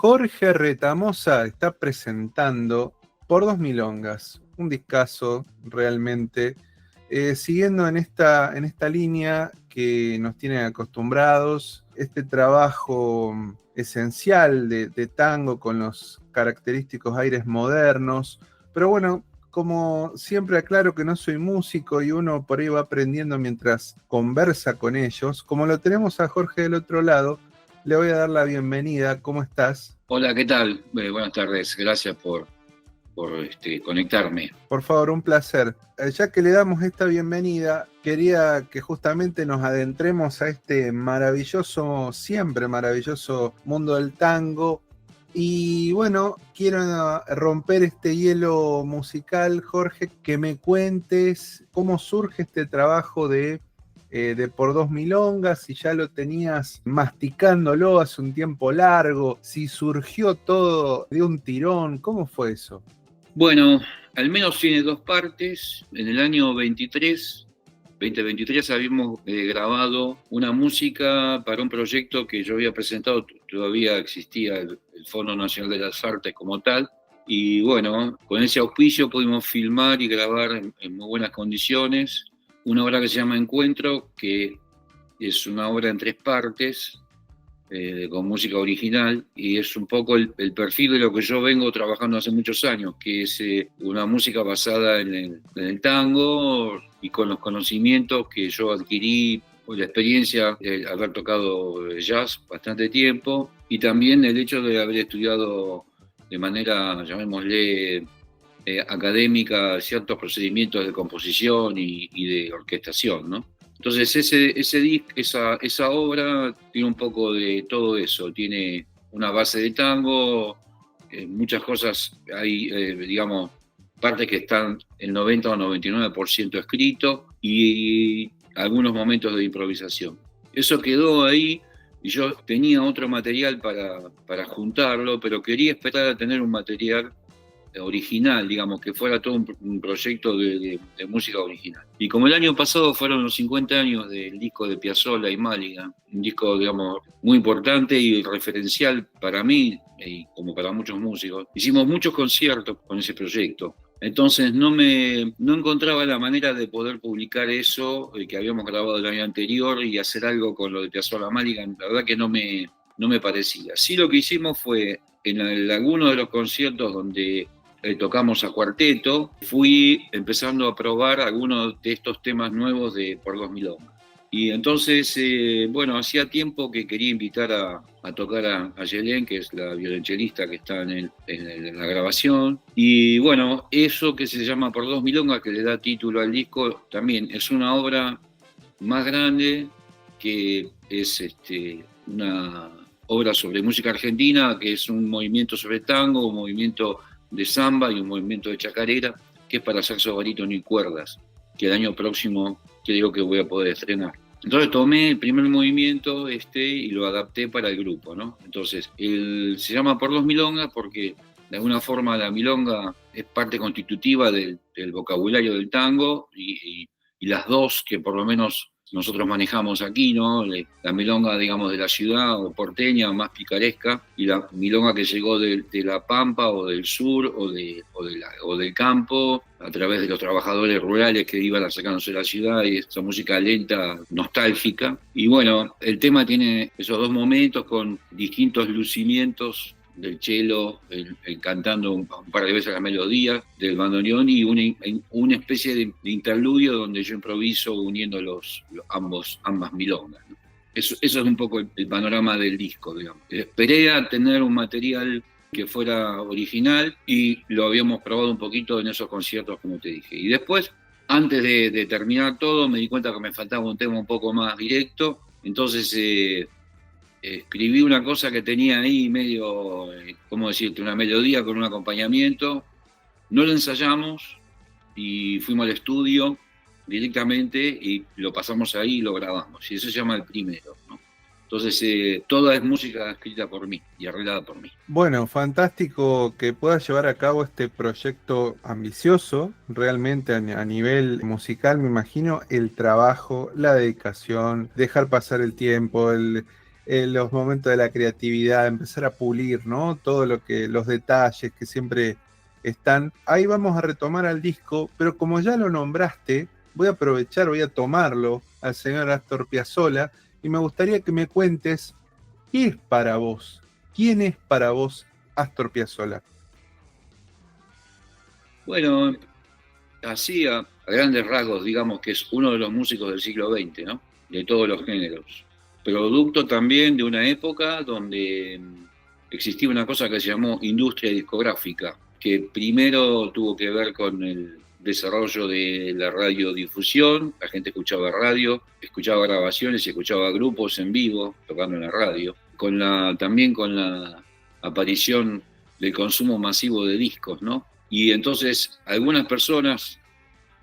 Jorge Retamosa está presentando Por Dos Milongas, un discazo realmente, siguiendo en esta línea que nos tienen acostumbrados, este trabajo esencial de tango con los característicos aires modernos, pero bueno, como siempre aclaro que no soy músico y uno por ahí va aprendiendo mientras conversa con ellos, como lo tenemos a Jorge del otro lado, le voy a dar la bienvenida. ¿Cómo estás? Hola, ¿qué tal? Buenas tardes, gracias por conectarme. Por favor, un placer. Ya que le damos esta bienvenida, quería que justamente nos adentremos a este maravilloso, siempre maravilloso mundo del tango. Y bueno, quiero romper este hielo musical, Jorge, que me cuentes cómo surge este trabajo de Por Dos Milongas, si ya lo tenías masticándolo hace un tiempo largo, si surgió todo de un tirón, ¿cómo fue eso? Bueno, al menos tiene dos partes. En el año 2023 habíamos grabado una música para un proyecto que yo había presentado, todavía existía el Fondo Nacional de las Artes como tal, y bueno, con ese auspicio pudimos filmar y grabar en muy buenas condiciones una obra que se llama Encuentro, que es una obra en tres partes, con música original, y es un poco el perfil de lo que yo vengo trabajando hace muchos años, que es una música basada en el tango y con los conocimientos que yo adquirí por la experiencia de haber tocado jazz bastante tiempo, y también el hecho de haber estudiado de manera, llamémosle, académica, ciertos procedimientos de composición y de orquestación, ¿no? Entonces esa obra tiene un poco de todo eso, tiene una base de tango, muchas cosas, hay, digamos, partes que están el 90 o 99% escrito y algunos momentos de improvisación. Eso quedó ahí y yo tenía otro material para juntarlo, pero quería esperar a tener un material original, digamos, que fuera todo un proyecto de música original. Y como el año pasado fueron los 50 años del disco de Piazzolla y Máliga, un disco, digamos, muy importante y referencial para mí y como para muchos músicos, hicimos muchos conciertos con ese proyecto. Entonces no encontraba la manera de poder publicar eso que habíamos grabado el año anterior y hacer algo con lo de Piazzolla Máliga. La verdad que no me parecía. Sí, lo que hicimos fue en alguno de los conciertos donde tocamos a cuarteto, fui empezando a probar algunos de estos temas nuevos de Por Dos Milongas. Y entonces, bueno, hacía tiempo que quería invitar a tocar a Yelén, que es la violonchelista que está en la grabación. Y bueno, eso que se llama Por Dos Milongas, que le da título al disco, también es una obra más grande, que es una obra sobre música argentina, que es un movimiento sobre tango, un movimiento de samba y un movimiento de chacarera, que es para saxo, barítono y cuerdas, que el año próximo creo que voy a poder estrenar. Entonces tomé el primer movimiento y lo adapté para el grupo, ¿no? Entonces, se llama Por Dos Milongas porque de alguna forma la milonga es parte constitutiva del vocabulario del tango y las dos que por lo menos nosotros manejamos aquí, ¿no? La milonga, digamos, de la ciudad o porteña, más picaresca, y la milonga que llegó de la Pampa o del sur o del campo, a través de los trabajadores rurales que iban acercándose a la ciudad, y esa música lenta, nostálgica. Y bueno, el tema tiene esos dos momentos con distintos lucimientos del cello, cantando un par de veces la melodía, del bandoneón y una especie de interludio donde yo improviso uniendo ambas milongas, ¿no? Eso es un poco el panorama del disco, digamos. Esperé a tener un material que fuera original y lo habíamos probado un poquito en esos conciertos, como te dije. Y después, antes de terminar todo, me di cuenta que me faltaba un tema un poco más directo, entonces escribí una cosa que tenía ahí medio, ¿cómo decirte? Una melodía con un acompañamiento. No lo ensayamos y fuimos al estudio directamente y lo pasamos ahí y lo grabamos. Y eso se llama el primero, ¿no? Entonces, toda es música escrita por mí y arreglada por mí. Bueno, fantástico que puedas llevar a cabo este proyecto ambicioso, realmente a nivel musical, me imagino el trabajo, la dedicación, dejar pasar el tiempo, los momentos de la creatividad, empezar a pulir, ¿no? Todo lo que, los detalles que siempre están. Ahí vamos a retomar al disco, pero como ya lo nombraste, voy a aprovechar, voy a tomarlo al señor Astor Piazzolla y me gustaría que me cuentes qué es para vos, quién es para vos Astor Piazzolla. Bueno, así a grandes rasgos, digamos que es uno de los músicos del siglo XX, ¿no? De todos los géneros. Producto también de una época donde existía una cosa que se llamó industria discográfica, que primero tuvo que ver con el desarrollo de la radiodifusión, la gente escuchaba radio, escuchaba grabaciones y escuchaba grupos en vivo tocando en la radio, también con la aparición del consumo masivo de discos, ¿no? Y entonces algunas personas,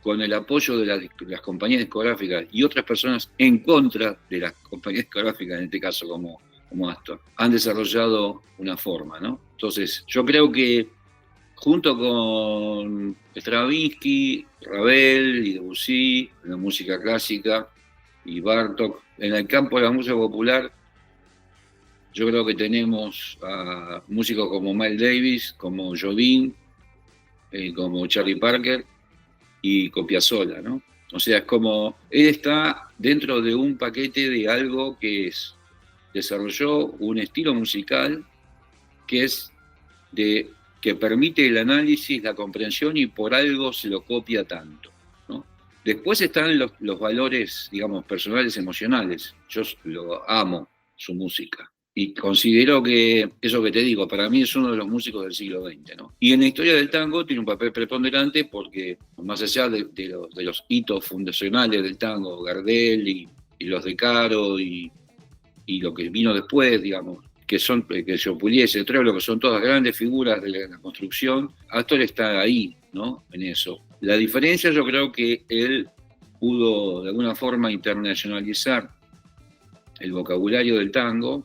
con el apoyo de las compañías discográficas y otras personas en contra de las compañías discográficas, en este caso como Astor, han desarrollado una forma, ¿no? Entonces, yo creo que junto con Stravinsky, Ravel y Debussy, en la música clásica, y Bartók, en el campo de la música popular, yo creo que tenemos a músicos como Miles Davis, como Jobim, como Charlie Parker y con Piazzolla, ¿no? O sea, es como, él está dentro de un paquete de algo desarrolló un estilo musical que que permite el análisis, la comprensión y por algo se lo copia tanto, ¿no? Después están los valores, digamos, personales, emocionales. Yo lo amo, su música. Y considero que, eso que te digo, para mí es uno de los músicos del siglo XX, ¿no? Y en la historia del tango tiene un papel preponderante porque, más allá de los hitos fundacionales del tango, Gardel y los de Caro y lo que vino después, digamos, que yo Pugliese, Troilo, que son todas grandes figuras de la construcción, Astor está ahí, ¿no? En eso. La diferencia, yo creo que él pudo de alguna forma internacionalizar el vocabulario del tango,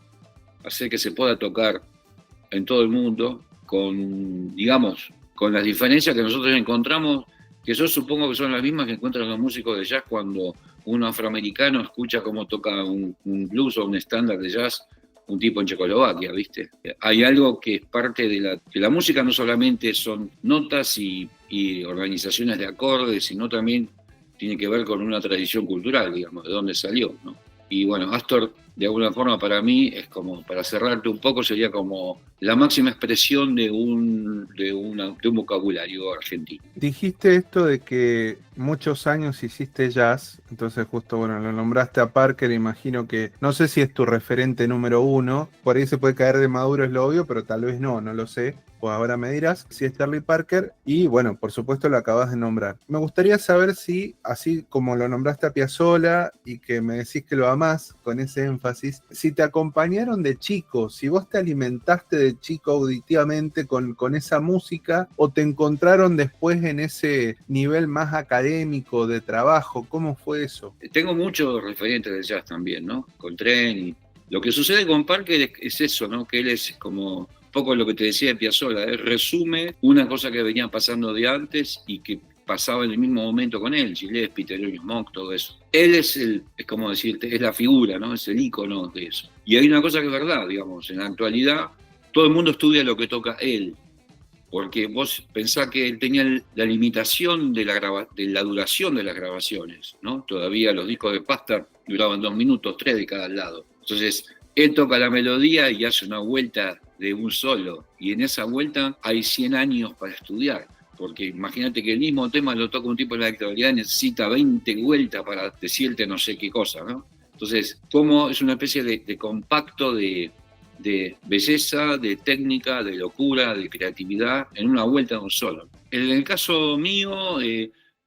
hacer que se pueda tocar en todo el mundo con, digamos, con las diferencias que nosotros encontramos, que yo supongo que son las mismas que encuentran los músicos de jazz cuando un afroamericano escucha cómo toca un blues o un estándar de jazz un tipo en Checoslovaquia, ¿viste? Hay algo que es parte de la música, no solamente son notas y organizaciones de acordes, sino también tiene que ver con una tradición cultural, digamos, de dónde salió, ¿no? Y bueno, Astor, de alguna forma, para mí, es como, para cerrarte un poco, sería como la máxima expresión de un vocabulario argentino. Dijiste esto de que muchos años hiciste jazz, entonces justo, bueno, lo nombraste a Parker, imagino que, no sé si es tu referente número uno, por ahí se puede caer de maduro, es lo obvio, pero tal vez no lo sé. Pues ahora me dirás si es Charlie Parker y bueno, por supuesto lo acabas de nombrar. Me gustaría saber si, así como lo nombraste a Piazzolla y que me decís que lo amás con ese énfasis, si te acompañaron de chico, si vos te alimentaste de chico auditivamente con esa música o te encontraron después en ese nivel más académico de trabajo, ¿cómo fue eso? Tengo muchos referentes del jazz también, ¿no? Coltrane. Lo que sucede con Parker es eso, ¿no? Que él es como poco lo que te decía de Piazzolla, él resume una cosa que venía pasando de antes y que pasaba en el mismo momento con él, Gillespie, Thelonious Monk, todo eso. Él es como decirte, es la figura, ¿no? Es el ícono de eso. Y hay una cosa que es verdad, digamos, en la actualidad todo el mundo estudia lo que toca él, porque vos pensás que él tenía la limitación de la duración de las grabaciones, ¿no? Todavía los discos de pasta duraban 2 minutos, 3 de cada lado. Entonces, él toca la melodía y hace una vuelta de un solo, y en esa vuelta hay 100 años para estudiar, porque imagínate que el mismo tema lo toca un tipo en la actualidad, necesita 20 vueltas para decirte no sé qué cosa, ¿no? Entonces, como es una especie de compacto de belleza, de técnica, de locura, de creatividad, en una vuelta de un solo. En el caso mío,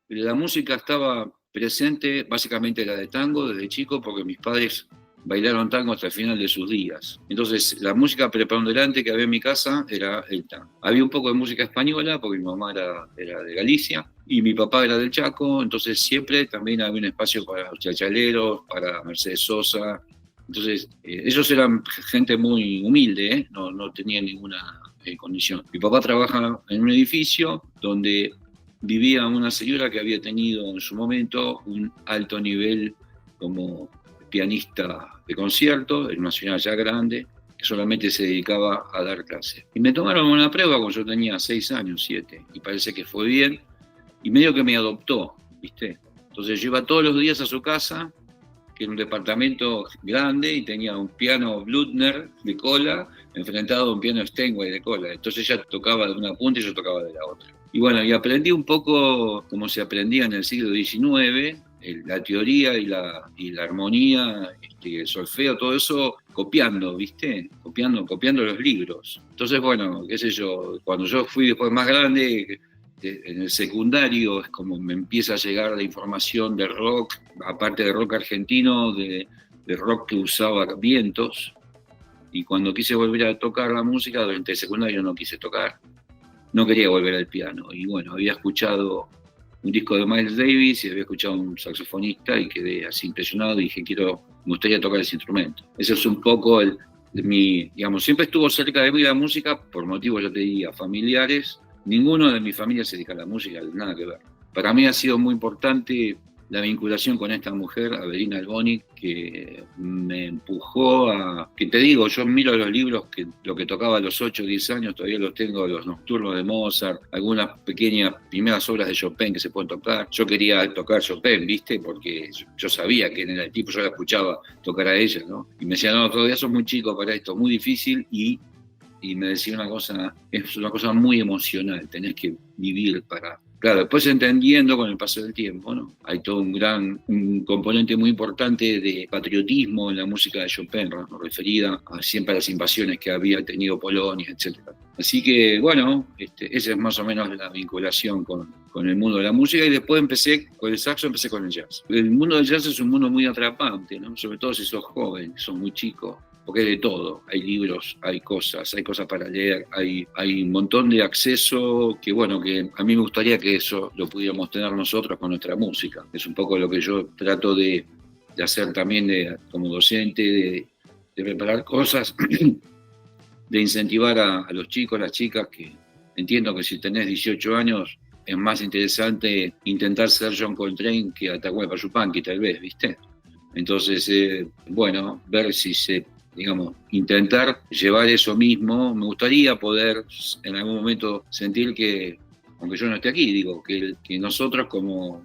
la música estaba presente, básicamente la de tango, desde chico, porque mis padres bailaron tango hasta el final de sus días. Entonces, la música preponderante que había en mi casa era el tango. Había un poco de música española, porque mi mamá era de Galicia, y mi papá era del Chaco, entonces siempre también había un espacio para los chachaleros, para Mercedes Sosa. Entonces, ellos eran gente muy humilde, no tenían ninguna condición. Mi papá trabaja en un edificio donde vivía una señora que había tenido en su momento un alto nivel como pianista de concierto, en una ciudad ya grande, que solamente se dedicaba a dar clases. Y me tomaron una prueba cuando yo tenía 6 años, 7, y parece que fue bien, y medio que me adoptó, ¿viste? Entonces yo iba todos los días a su casa, que era un departamento grande, y tenía un piano Blüthner de cola, enfrentado a un piano Steinway de cola. Entonces ella tocaba de una punta y yo tocaba de la otra. Y bueno, y aprendí un poco como se aprendía en el siglo XIX, la teoría y la armonía, el solfeo, todo eso copiando, ¿viste? Copiando los libros. Entonces, bueno, qué sé yo, cuando yo fui después más grande, en el secundario es como me empieza a llegar la información de rock, aparte de rock argentino, de rock que usaba vientos, y cuando quise volver a tocar la música, durante el secundario no quise tocar, no quería volver al piano, y bueno, había escuchado un disco de Miles Davis y había escuchado a un saxofonista y quedé así impresionado y dije, me gustaría tocar ese instrumento. Eso es un poco digamos, siempre estuvo cerca de mí la música por motivos, ya te diría, familiares. Ninguno de mi familia se dedica a la música, nada que ver. Para mí ha sido muy importante la vinculación con esta mujer, Avelina Alboni, que me empujó que te digo, yo miro los libros, lo que tocaba a los 8 o 10 años, todavía los tengo, los nocturnos de Mozart, algunas pequeñas primeras obras de Chopin que se pueden tocar. Yo quería tocar Chopin, ¿viste? Porque yo sabía que en el tipo, yo la escuchaba tocar a ella, ¿no? Y me decía, no, todavía sos muy chico para esto, muy difícil, y me decía una cosa, es una cosa muy emocional, tenés que vivir para... Claro, después entendiendo con el paso del tiempo, ¿no? Hay todo un componente muy importante de patriotismo en la música de Chopin, ¿no? Referida siempre a las invasiones que había tenido Polonia, etc. Así que, bueno, esa es más o menos la vinculación con el mundo de la música, y después con el saxo empecé con el jazz. El mundo del jazz es un mundo muy atrapante, ¿no? Sobre todo si sos joven, sos muy chico, porque hay de todo, hay libros, hay cosas para leer, hay un montón de acceso que, bueno, que a mí me gustaría que eso lo pudiéramos tener nosotros con nuestra música. Es un poco lo que yo trato de hacer también como docente, de preparar cosas, de incentivar a los chicos, las chicas, que entiendo que si tenés 18 años es más interesante intentar ser John Coltrane que Atahualpa Yupanqui, tal vez, ¿viste? Entonces, bueno, ver si digamos, intentar llevar eso mismo. Me gustaría poder en algún momento sentir que, aunque yo no esté aquí, digo, que nosotros como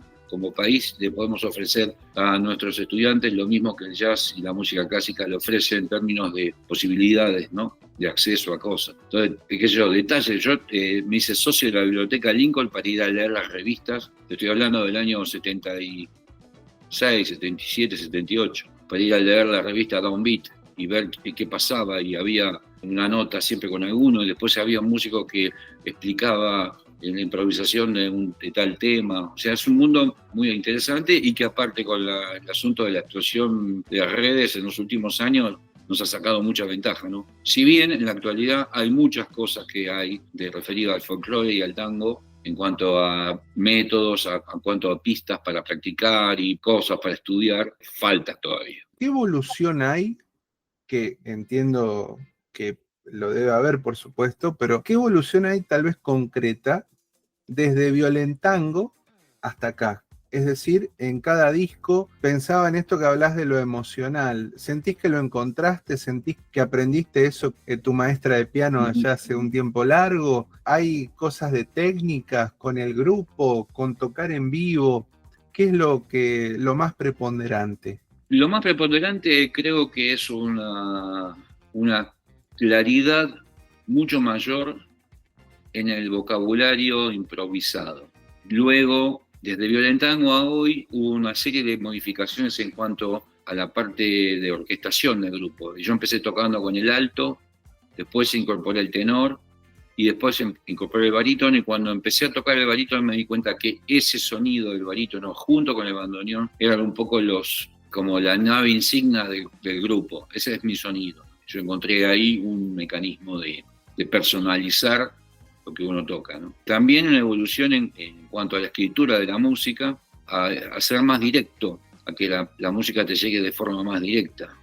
país le podemos ofrecer a nuestros estudiantes lo mismo que el jazz y la música clásica le ofrece en términos de posibilidades, ¿no? De acceso a cosas. Entonces, qué sé yo, detalles. Yo me hice socio de la Biblioteca Lincoln para ir a leer las revistas. Te estoy hablando del año 76, 77, 78, para ir a leer la revista Downbeat y ver qué pasaba, y había una nota siempre con alguno, y después había un músico que explicaba en la improvisación de tal tema. O sea, es un mundo muy interesante, y que aparte con el asunto de la explosión de las redes en los últimos años nos ha sacado mucha ventaja, ¿no? Si bien en la actualidad hay muchas cosas que hay referidas al folclore y al tango, en cuanto a métodos, en cuanto a pistas para practicar y cosas para estudiar, falta todavía. ¿Qué evolución hay? Que entiendo que lo debe haber, por supuesto, pero ¿qué evolución hay tal vez concreta desde Violentango hasta acá? Es decir, en cada disco, pensaba en esto que hablas de lo emocional. ¿Sentís que lo encontraste? ¿Sentís que aprendiste eso que tu maestra de piano ya hace un tiempo largo? ¿Hay cosas de técnicas con el grupo, con tocar en vivo? ¿Qué es lo más preponderante? Lo más preponderante creo que es una claridad mucho mayor en el vocabulario improvisado. Luego, desde Violentango a hoy, hubo una serie de modificaciones en cuanto a la parte de orquestación del grupo. Yo empecé tocando con el alto, después incorporé el tenor, y después incorporé el barítono, y cuando empecé a tocar el barítono me di cuenta que ese sonido del barítono junto con el bandoneón eran un poco como la nave insignia del grupo. Ese es mi sonido. Yo encontré ahí un mecanismo de personalizar lo que uno toca, ¿no? También una evolución en cuanto a la escritura de la música, a ser más directo, a que la música te llegue de forma más directa,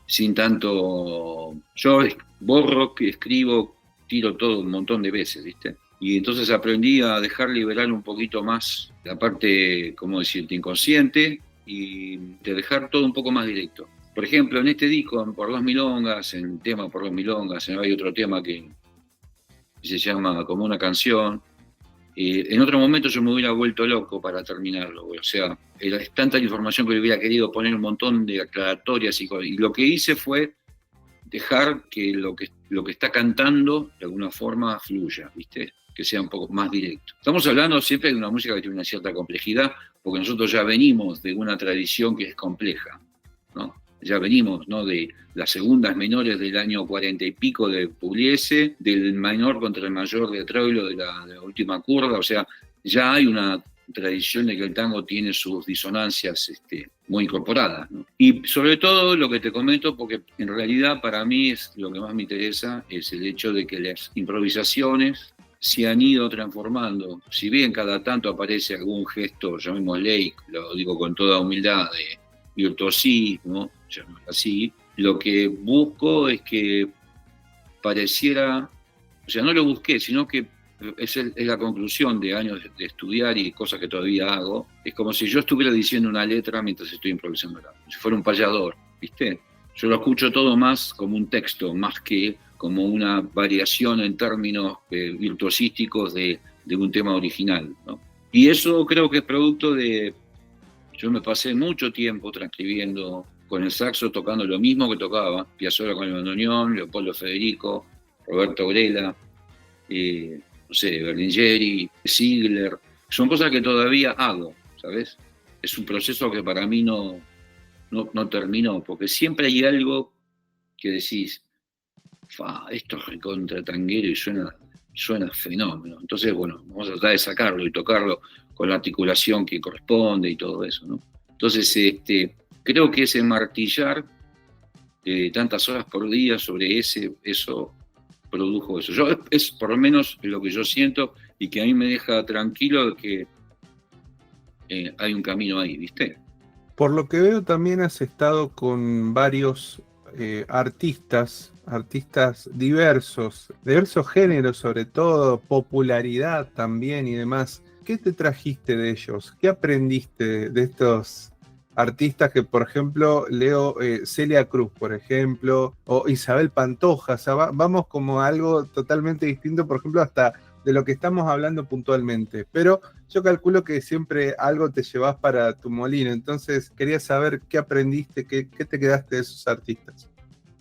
sin tanto... Yo borro, que escribo, tiro todo un montón de veces, ¿viste? Y entonces aprendí a dejar liberar un poquito más la parte, como decirte, inconsciente, y de dejar todo un poco más directo. Por ejemplo, en este disco, Por dos milongas, en el tema Por dos milongas, hay otro tema que se llama Como una canción. En otro momento yo me hubiera vuelto loco para terminarlo, o sea, es tanta la información que hubiera querido poner un montón de aclaratorias y lo que hice fue dejar que lo que está cantando de alguna forma fluya, ¿viste? Que sea un poco más directo. Estamos hablando siempre de una música que tiene una cierta complejidad, porque nosotros ya venimos de una tradición que es compleja, ¿no? Ya venimos, ¿no?, de las segundas menores del año 40 y pico de Pugliese, del menor contra el mayor de Troilo de la última curva, o sea, ya hay una tradición de que el tango tiene sus disonancias muy incorporadas, ¿no? Y sobre todo lo que te comento, porque en realidad para mí es lo que más me interesa, es el hecho de que las improvisaciones se han ido transformando. Si bien cada tanto aparece algún gesto, llamémosle, lo digo con toda humildad, de virtuosismo, llamémoslo así, lo que busco es que pareciera, o sea, no lo busqué, sino que es la conclusión de años de estudiar y cosas que todavía hago. Es como si yo estuviera diciendo una letra mientras estoy improvisándola, si fuera un payador, ¿viste? Yo lo escucho todo más como un texto, más que como una variación en términos virtuosísticos de un tema original, ¿no? Y eso creo que es producto de... Yo me pasé mucho tiempo transcribiendo con el saxo, tocando lo mismo que tocaba, Piazzolla con el bandoneón, Leopoldo Federico, Roberto Grela, no sé, Berlingeri, Ziegler. Son cosas que todavía hago, ¿sabes? Es un proceso que para mí no terminó, porque siempre hay algo que decís, esto es recontra tanguero y suena fenómeno. Entonces, bueno, vamos a tratar de sacarlo y tocarlo con la articulación que corresponde y todo eso, ¿no? Entonces, creo que ese martillar tantas horas por día sobre eso produjo eso. Es por lo menos lo que yo siento y que a mí me deja tranquilo de que hay un camino ahí, ¿viste? Por lo que veo también has estado con varios artistas diversos géneros, sobre todo, popularidad también y demás. ¿Qué te trajiste de ellos? ¿Qué aprendiste de estos artistas que, por ejemplo, leo Celia Cruz, por ejemplo, o Isabel Pantoja? O sea, vamos como a algo totalmente distinto, por ejemplo, hasta de lo que estamos hablando puntualmente. Pero yo calculo que siempre algo te llevas para tu molino. Entonces, quería saber qué aprendiste, qué te quedaste de esos artistas.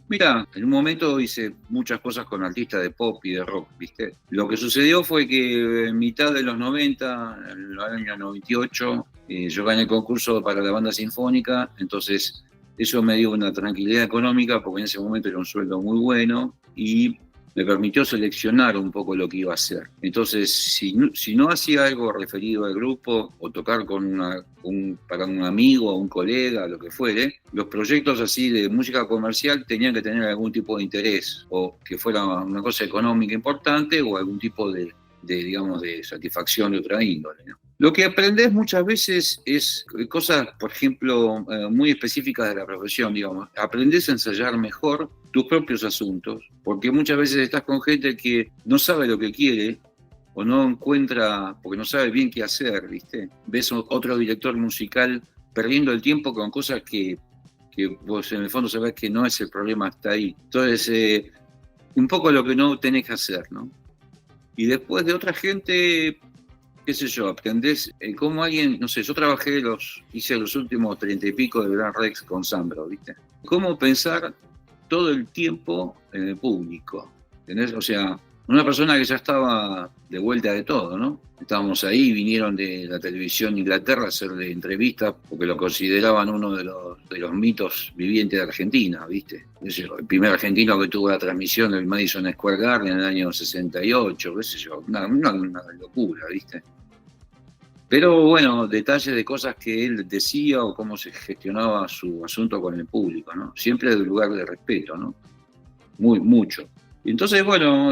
Mira, en un momento hice muchas cosas con artistas de pop y de rock, ¿viste? Lo que sucedió fue que en mitad de los 90, en el año 98, yo gané el concurso para la banda sinfónica, entonces eso me dio una tranquilidad económica porque en ese momento era un sueldo muy bueno y me permitió seleccionar un poco lo que iba a hacer. Entonces, si no hacía algo referido al grupo o tocar para un amigo o un colega, lo que fuere, los proyectos así de música comercial tenían que tener algún tipo de interés o que fuera una cosa económica importante o algún tipo de digamos, de satisfacción de otra índole, ¿no? Lo que aprendes muchas veces es cosas, por ejemplo, muy específicas de la profesión, digamos. Aprendes a ensayar mejor tus propios asuntos, porque muchas veces estás con gente que no sabe lo que quiere o no encuentra, porque no sabe bien qué hacer, ¿viste? Ves otro director musical perdiendo el tiempo con cosas que vos en el fondo sabés que no es el problema hasta ahí. Entonces, un poco lo que no tenés que hacer, ¿no? Y después de otra gente, qué sé yo, aprendés cómo alguien, no sé, yo hice los últimos 30 y pico de Gran Rex con Sambro, ¿viste? Cómo pensar todo el tiempo en el público, ¿entendés? O sea, una persona que ya estaba de vuelta de todo, ¿no? Estábamos ahí, vinieron de la televisión de Inglaterra a hacerle entrevistas porque lo consideraban uno de los mitos vivientes de Argentina, ¿viste? El primer argentino que tuvo la transmisión del Madison Square Garden en el año 68, qué sé yo, una locura, ¿viste? Pero bueno, detalles de cosas que él decía o cómo se gestionaba su asunto con el público, ¿no? Siempre de un lugar de respeto, ¿no? Mucho. Entonces, bueno,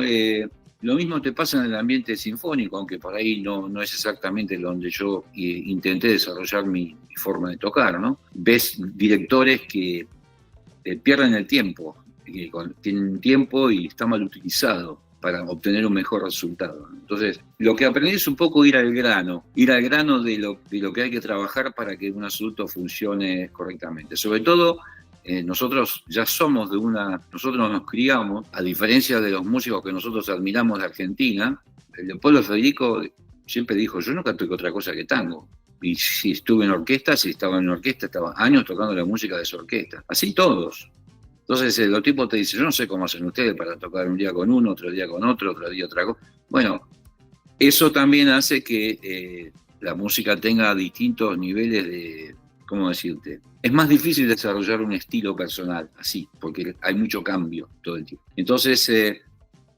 lo mismo te pasa en el ambiente sinfónico, aunque por ahí no es exactamente donde yo intenté desarrollar mi forma de tocar, ¿no? Ves directores que pierden el tiempo, que tienen tiempo y está mal utilizado. para obtener un mejor resultado. Entonces, lo que aprendí es un poco ir al grano de lo que hay que trabajar para que un asunto funcione correctamente. Sobre todo, nosotros ya somos nosotros nos criamos, a diferencia de los músicos que nosotros admiramos de Argentina. El Leopoldo Federico siempre dijo, yo nunca toqué otra cosa que tango. Y si estuve en orquesta, si estaba en orquesta, estaba años tocando la música de su orquesta. Así todos. Entonces los tipos te dicen, yo no sé cómo hacen ustedes para tocar un día con uno, otro día con otro día otra cosa. Bueno, eso también hace que la música tenga distintos niveles de, ¿cómo decirte? Es más difícil desarrollar un estilo personal, así, porque hay mucho cambio todo el tiempo. Entonces,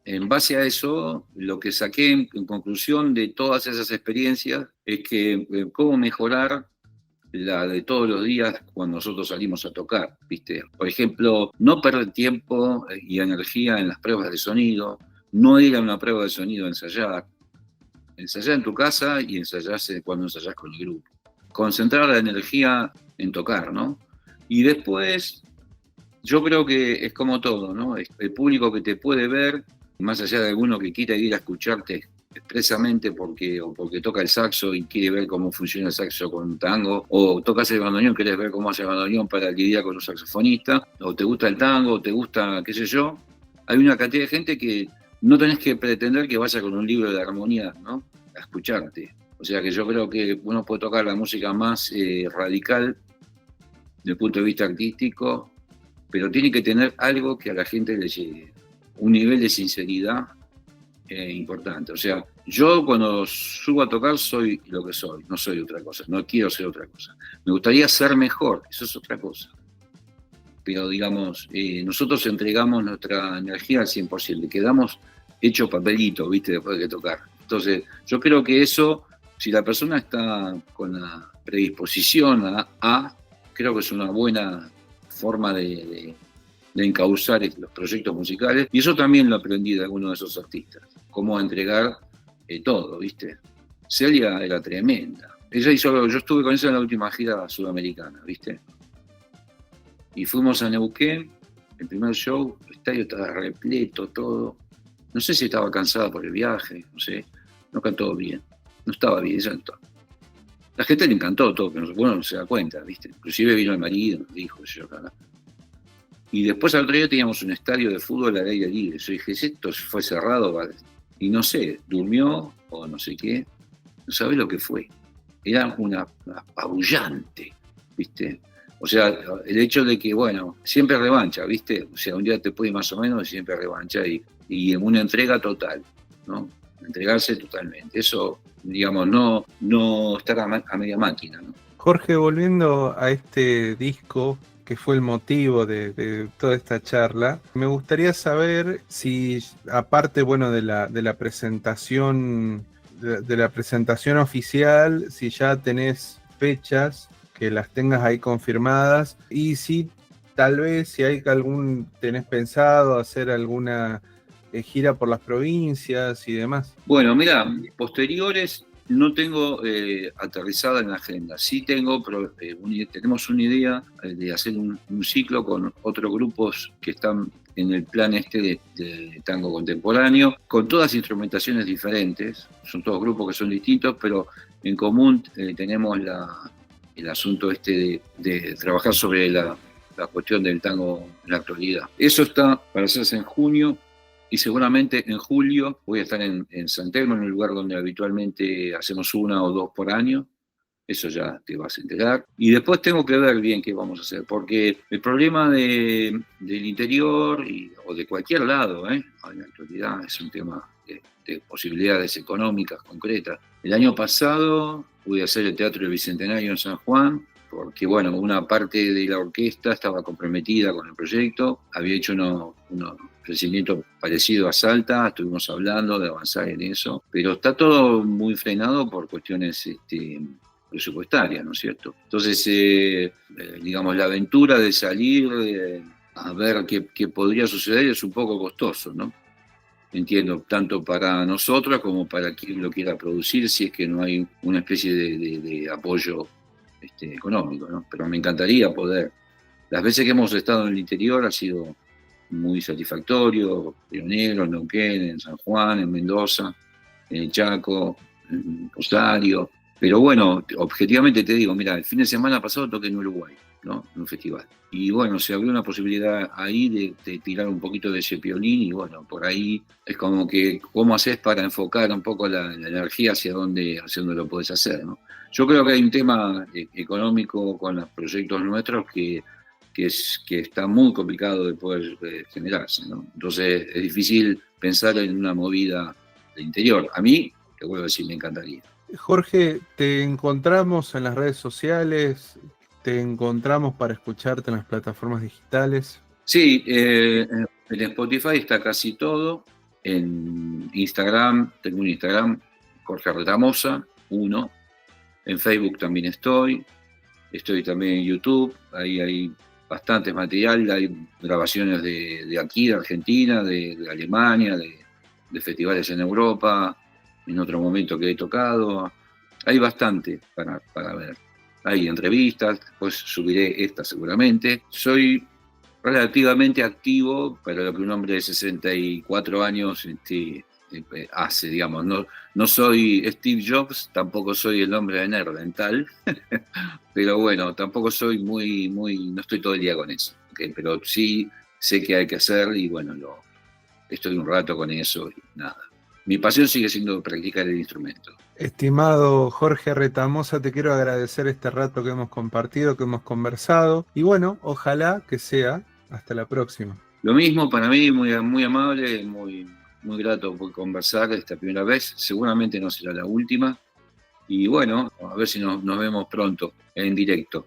en base a eso, lo que saqué en conclusión de todas esas experiencias es que cómo mejorar la de todos los días cuando nosotros salimos a tocar, ¿viste? Por ejemplo, no perder tiempo y energía en las pruebas de sonido, no ir a una prueba de sonido a ensayar. Ensayar en tu casa y ensayar cuando ensayás con el grupo. Concentrar la energía en tocar, ¿no? Y después, yo creo que es como todo, ¿no? El público que te puede ver, más allá de alguno que quiera ir a escucharte expresamente porque toca el saxo y quiere ver cómo funciona el saxo con un tango, o tocas el bandoneón, querés ver cómo hace el bandoneón para lidiar con un saxofonista, o te gusta el tango, o te gusta, qué sé yo. Hay una cantidad de gente que no tenés que pretender que vaya con un libro de armonía, ¿no? A escucharte. O sea que yo creo que uno puede tocar la música más radical desde el punto de vista artístico, pero tiene que tener algo que a la gente le llegue, un nivel de sinceridad importante. O sea, yo cuando subo a tocar soy lo que soy, no soy otra cosa, no quiero ser otra cosa. Me gustaría ser mejor, eso es otra cosa. Pero digamos, nosotros entregamos nuestra energía al 100%, le quedamos hecho papelito, ¿viste? Después de tocar. Entonces, yo creo que eso, si la persona está con la predisposición creo que es una buena forma de encauzar los proyectos musicales. Y eso también lo aprendí de algunos de esos artistas, cómo entregar todo, ¿viste? Celia era tremenda. Yo estuve con ella en la última gira sudamericana, ¿viste? Y fuimos a Neuquén, el primer show, el estadio estaba repleto, todo. No sé si estaba cansada por el viaje, no sé. No cantó bien. No estaba bien, ella no estaba. La gente le encantó todo, pero bueno, no se da cuenta, ¿viste? Inclusive vino el marido, nos dijo, yo acá. Y después al otro día teníamos un estadio de fútbol al aire libre. Yo dije, si esto fue cerrado, vale. Y no sé, durmió o no sé qué. No sabés lo que fue. Era una apabullante, ¿viste? O sea, el hecho de que, bueno, siempre revancha, ¿viste? O sea, un día te puede ir más o menos y siempre revancha y en una entrega total, ¿no? Entregarse totalmente. Eso, digamos, no estar a media máquina, ¿no? Jorge, volviendo a este disco que fue el motivo de toda esta charla, me gustaría saber si, aparte, bueno, de la presentación, de la presentación oficial, si ya tenés fechas que las tengas ahí confirmadas y si tal vez si tenés pensado hacer alguna gira por las provincias y demás. Bueno, mira, posteriores no tengo aterrizada en la agenda. Sí tenemos una idea de hacer un ciclo con otros grupos que están en el plan de tango contemporáneo, con todas instrumentaciones diferentes. Son todos grupos que son distintos, pero en común tenemos el asunto de trabajar sobre la cuestión del tango en la actualidad. Eso está para hacerse en junio. Y seguramente en julio voy a estar en San Telmo, en un lugar donde habitualmente hacemos 1 o 2 por año. Eso ya te vas a enterar. Y después tengo que ver bien qué vamos a hacer, porque el problema del interior o de cualquier lado, en la actualidad es un tema de posibilidades económicas concretas. El año pasado pude hacer el Teatro del Bicentenario en San Juan, porque bueno, una parte de la orquesta estaba comprometida con el proyecto, había hecho unos crecimiento parecido a Salta, estuvimos hablando de avanzar en eso, pero está todo muy frenado por cuestiones presupuestarias, ¿no es cierto? Entonces, digamos, la aventura de salir a ver qué podría suceder es un poco costoso, ¿no? Entiendo, tanto para nosotros como para quien lo quiera producir, si es que no hay una especie de apoyo económico, ¿no? Pero me encantaría poder. Las veces que hemos estado en el interior ha sido muy satisfactorio, Río Negro, en Neuquén, en San Juan, en Mendoza, en el Chaco, en Rosario. Pero bueno, objetivamente te digo, mira, el fin de semana pasado toqué en Uruguay, ¿no? En un festival. Y bueno, se abrió una posibilidad ahí de tirar un poquito de ese piolín y bueno, por ahí es como que, ¿cómo haces para enfocar un poco la energía hacia dónde lo puedes hacer, ¿no? Yo creo que hay un tema económico con los proyectos nuestros que está muy complicado de poder generarse, ¿no? Entonces es difícil pensar en una movida de interior. A mí, te vuelvo a decir, me encantaría. Jorge, te encontramos en las redes sociales, te encontramos para escucharte en las plataformas digitales. Sí, en Spotify está casi todo. En Instagram, tengo un Instagram, Jorge Retamosa, uno. En Facebook también estoy. Estoy también en YouTube. Ahí hay bastante material. Hay grabaciones de aquí, de Argentina, de Alemania, de festivales en Europa, en otro momento que he tocado. Hay bastante para ver. Hay entrevistas, pues subiré esta seguramente. Soy relativamente activo para lo que un hombre de 64 años hace, digamos. No, no soy Steve Jobs, tampoco soy el hombre de Nerdental, pero bueno, tampoco soy no estoy todo el día con eso, ¿okay? Pero sí sé que hay que hacer y bueno, estoy un rato con eso y nada. Mi pasión sigue siendo practicar el instrumento. Estimado Jorge Retamosa, te quiero agradecer este rato que hemos compartido, que hemos conversado. Y bueno, ojalá que sea. Hasta la próxima. Lo mismo para mí, muy amable, muy grato por conversar esta primera vez. Seguramente no será la última. Y bueno, a ver si nos vemos pronto en directo.